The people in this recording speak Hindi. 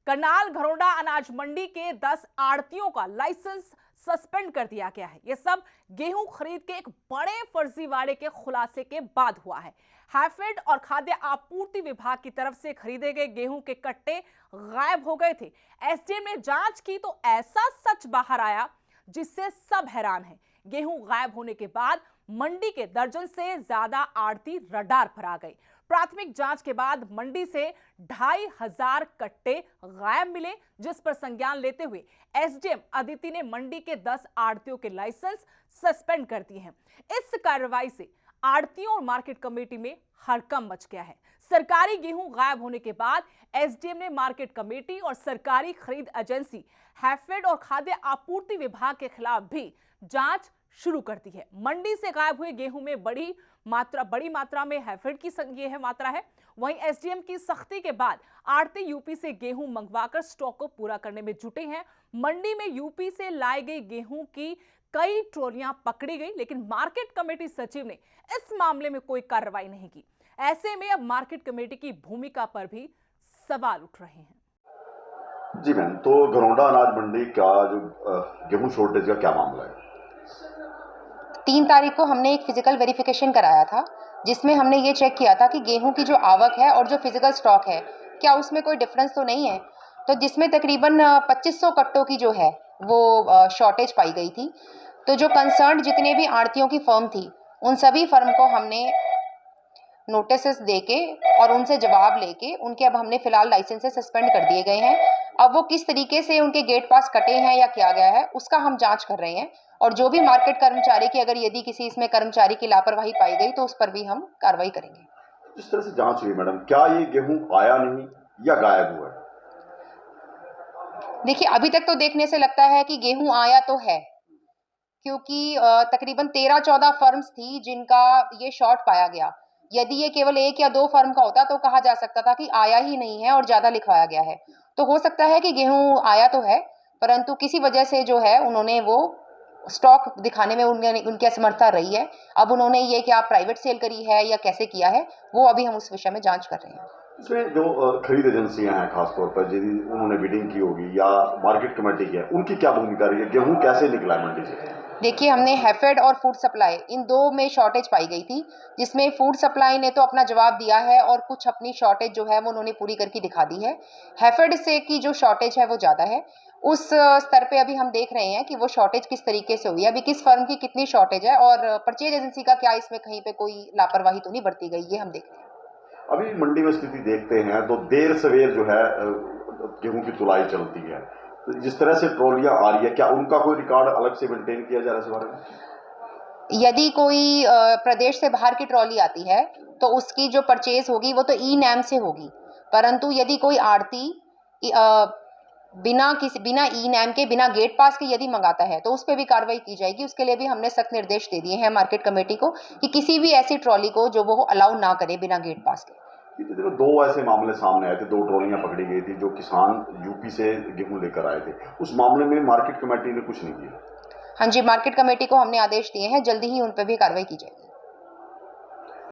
करनाल घरोंडा अनाज मंडी के 10 आड़तियों का लाइसेंस सस्पेंड कर दिया गया है। यह सब गेहूं खरीद के एक बड़े फर्जीवाड़े के खुलासे के बाद हुआ है। हैफेड और खाद्य आपूर्ति विभाग की तरफ से खरीदे गए गेहूं के कट्टे गायब हो गए थे। एसडीएम ने जांच की तो ऐसा सच बाहर आया जिससे सब हैरान हैं। गेहूं गायब होने के बाद मंडी के दर्जन से ज्यादा आड़ती रडार पर आ गए। प्राथमिक जांच के बाद मंडी से 2500 कट्टे गायब मिले, जिस पर संज्ञान लेते हुए एसडीएम अदिति ने मंडी के 10 आड़तियों के लाइसेंस सस्पेंड कर दिए हैं। इस कार्रवाई से आड़तियों और मार्केट कमेटी में हड़कंप मच गया है। सरकारी गेहूं गायब होने के बाद एसडीएम ने मार्केट कमेटी और सरकारी खरीद एजेंसी हैफेड और खाद्य आपूर्ति विभाग के खिलाफ भी जांच शुरू कर दी है। मंडी से गायब हुए गेहूं में बड़ी मात्रा में हैफेड की मात्रा है। वहीं एसडीएम की सख्ती के बाद आड़ती यूपी से गेहूं मंगवाकर स्टॉक को पूरा करने में जुटे हैं। मंडी में यूपी से लाए गए गेहूं की कई ट्रॉलियां पकड़ी गई, लेकिन मार्केट कमेटी सचिव ने इस मामले में कोई कार्रवाई नहीं की। ऐसे में अब मार्केट कमेटी की भूमिका पर भी सवाल उठ रहे हैं। जी मैम, तो घरोंडा अनाज मंडी का जो गेहूं शॉर्टेज का क्या मामला है? 3 तारीख को हमने एक फिजिकल वेरिफिकेशन कराया था, जिसमें हमने ये चेक किया था कि गेहूं की जो आवक है और जो फिजिकल स्टॉक है, क्या उसमें कोई डिफरेंस तो नहीं है। तो जिसमें तकरीबन 2500 कट्टों की जो है वो शॉर्टेज पाई गई थी। तो जो कंसर्न जितने भी आड़तियों की फर्म थी, उन सभी फर्म को हमने नोटिस देके और उनसे जवाब लेके उनके अब हमने फिलहाल लाइसेंसेस सस्पेंड कर दिए गए हैं। अब वो किस तरीके से उनके गेट पास कटे हैं या किया गया है, उसका हम जांच कर रहे हैं। और जो भी मार्केट कर्मचारी की अगर यदि किसी इसमें कर्मचारी की लापरवाही पाई गई तो उस पर भी हम कार्रवाई करेंगे। इस तरह से जांच हुई मैडम, क्या ये गेहूं आया नहीं या गायब हुआ है? देखिए, अभी तक तो देखने से लगता है कि गेहूं आया तो है, क्योंकि तकरीबन 13-14 फर्म्स थी जिनका ये शॉर्ट पाया गया। यदि ये केवल 1 या 2 फर्म का होता तो कहा जा सकता था कि आया ही नहीं है और ज्यादा लिखवाया गया है। तो हो सकता है कि गेहूं आया तो है, परंतु किसी वजह से जो है उन्होंने वो स्टॉक दिखाने में उनकी असमर्थता रही है। अब उन्होंने ये क्या प्राइवेट सेल करी है या कैसे किया है, वो अभी हम उस विषय में जांच कर रहे हैं। इसमें जो खरीद एजेंसियां हैं, खासतौर पर यदि उन्होंने बिडिंग की होगी या मार्केट कमेटी की है, उनकी क्या भूमिका रही है? गेहूं कैसे निकला है मंडी से? देखिए, हमने हैफेड और फूड सप्लाई इन 2 में शॉर्टेज पाई गई थी, जिसमें फूड सप्लाई ने तो अपना जवाब दिया है और कुछ अपनी शॉर्टेज जो है वो उन्होंने पूरी करके दिखा दी है। हैफेड से की जो शॉर्टेज है वो ज़्यादा है। उस स्तर पे अभी हम देख रहे हैं कि वो शॉर्टेज किस तरीके से हुई है, अभी किस फर्म की कितनी शॉर्टेज है और परचेज एजेंसी का क्या इसमें कहीं पे कोई लापरवाही तो नहीं बरती गई, ये हम देख रहे हैं। अभी मंडी में स्थिति देखते हैं तो देर सवेर जो है गेहूं की तुलाई चलती है। जिस तरह से ट्रॉलियां आ रही है, क्या उनका कोई रिकॉर्ड अलग से मेंटेन किया जा रहा है इस बारे में? यदि कोई प्रदेश से बाहर की ट्रॉली आती है तो उसकी जो परचेज होगी वो तो ई नैम से होगी, परंतु यदि कोई आड़ती बिना ई नैम के, बिना गेट पास के यदि मंगाता है तो उस पर भी कार्रवाई की जाएगी। उसके लिए भी हमने सख्त निर्देश दे दिए हैं मार्केट कमेटी को कि किसी भी ऐसी ट्रॉली को जो वो अलाउ ना करे बिना गेट पास के। देखो, 2 ऐसे मामले सामने आए थे, 2 ट्रॉलियां पकड़ी गई थी जो किसान यूपी से गेहूं लेकर आए थे। उस मामले में मार्केट कमेटी ने कुछ नहीं किया। हाँ जी, मार्केट कमेटी को हमने आदेश दिए हैं, जल्दी ही उन पर भी कार्रवाई की जाएगी।